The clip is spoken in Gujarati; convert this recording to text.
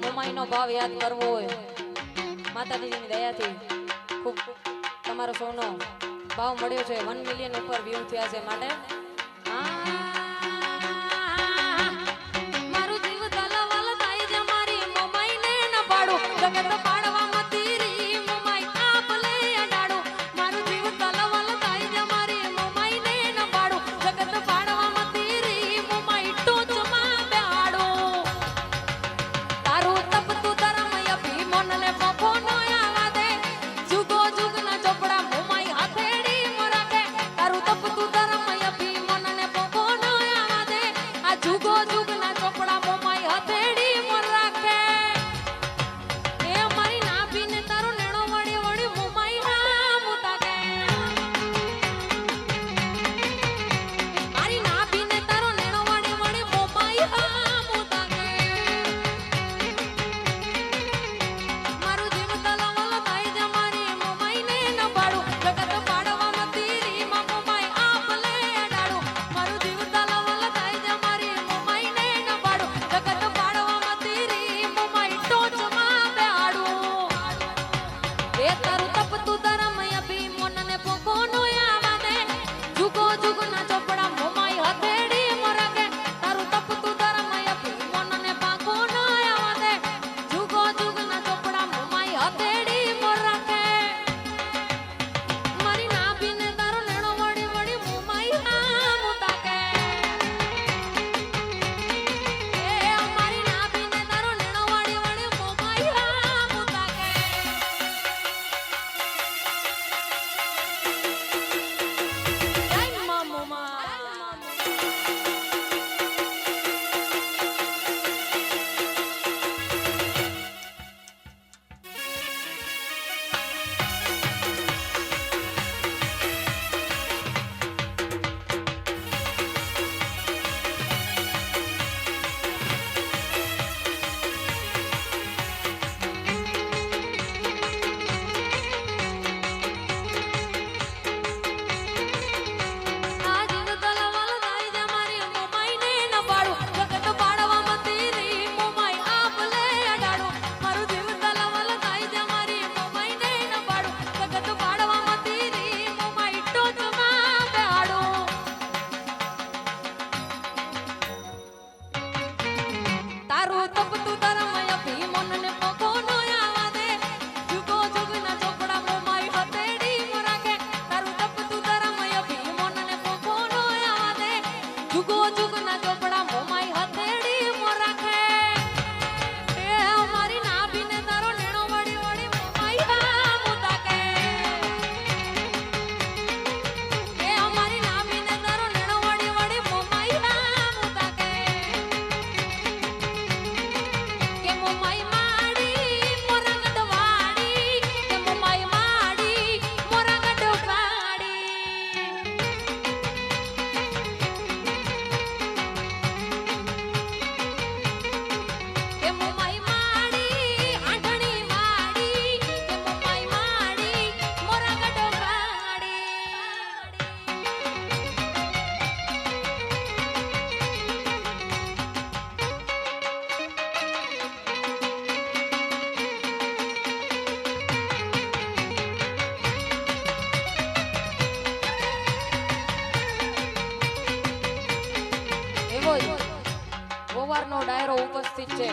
મોમાઈનો ભાવ યાદ કરવો હોય માતાજીની દયાથી ખૂબ તમારો સૌનો ભાવ મળ્યો છે 1 મિલિયન ઉપર વ્યૂ થયા છે માટે મારું જીવ તલવલ થાય છે મારી મોમાઈને ન પાડું જગત પાડવા મતી રી મોમાઈ આપલે અડાડું મારું જીવ તલવલ થાય છે મારી મોમાઈને ન પાડું જગત પાડવા મતી રી મોમાઈ ટોચમાં બેહાડું તારું તપતું ધર્મ અભી મનને પફો ન આવા દે જુગો જુગના ચોપડા મોમાઈ હથેડી મરાકે તારું તપતું ધર્મ અભી મનને પફો ન આવા દે આ જુગો જુગના ચોપડા મોમાઈ હથેડી મરાકે એ મારી નાભીને તારો નેણો વળી વળી મોમાઈ ના મુતાકે મારી નાભીને તારો નેણો વળી વળી મોમાઈ હા મુતાકે મારું જીવ તલવલ થાય છે મારી મોમાઈને ન પાડું જગત પાડવા મતી રી મોમાઈ આપલે અડાડું મારું જીવ તલવલ થાય છે મારી મોમાઈને ન પાડું જગત પાડવા મતી રી મોમાઈ ટોચમાં બેહાડું એ તારું તપતું ધર્મ અભી મનને પોકો નો આવા દે જુગો જુગના ચોપડા મોમાઈ હથેડી મરાકે તારું તપતું ધર્મ અભી મનને પાકો ન આવા દે જુગો જુગના ચોપડા મોમાઈ હથેડી મરાકે મારી નાભીને તારો નેણો વળી વળી મોમાઈ હા મુતાકે એ મારી નાભીને તારો નેણો વળી વળી મોમાઈ હા મુતાકે જય મા મોમા આ જીવ તલવલ થાય છે મારી મોમાઈને ન પાડું જગત પાડવા મતી રી મોમાઈ આપલે અડાડું મારું જીવ તલવલ થાય છે મારી મોમાઈને ન પાડું જગત પાડવા મતી રી મોમાઈ ટોચમાં બેહાડું તારું તપતું ધર્મ અભી મનને પગો ન આવા દે જુગો જુગના ચોપડા મોમાઈ હથેડી મરાકે તારું તપતું ધર્મ અભી મનને પગો ન આવા દે જુગો જુગના ચોપડા મોમાઈ હથેડી મરાકે એ મારી નાભીને તારો નેણો વળી વળી મોમાઈ હા મુતાકે એ મારી નાભીને તારો નેણો વળી વળી મોમાઈ હા મુતાકે કે મોમાઈ માડી મોરંગડ વાડી કે મોમાઈ માડી મોરંગડ વાડી કે મોમાઈ માડી આંધણી વાડી કે મોમાઈ માડી મોરંગડ વાડી એવો જ ગોવારનો ડાયરો ઉપસ્થિત છે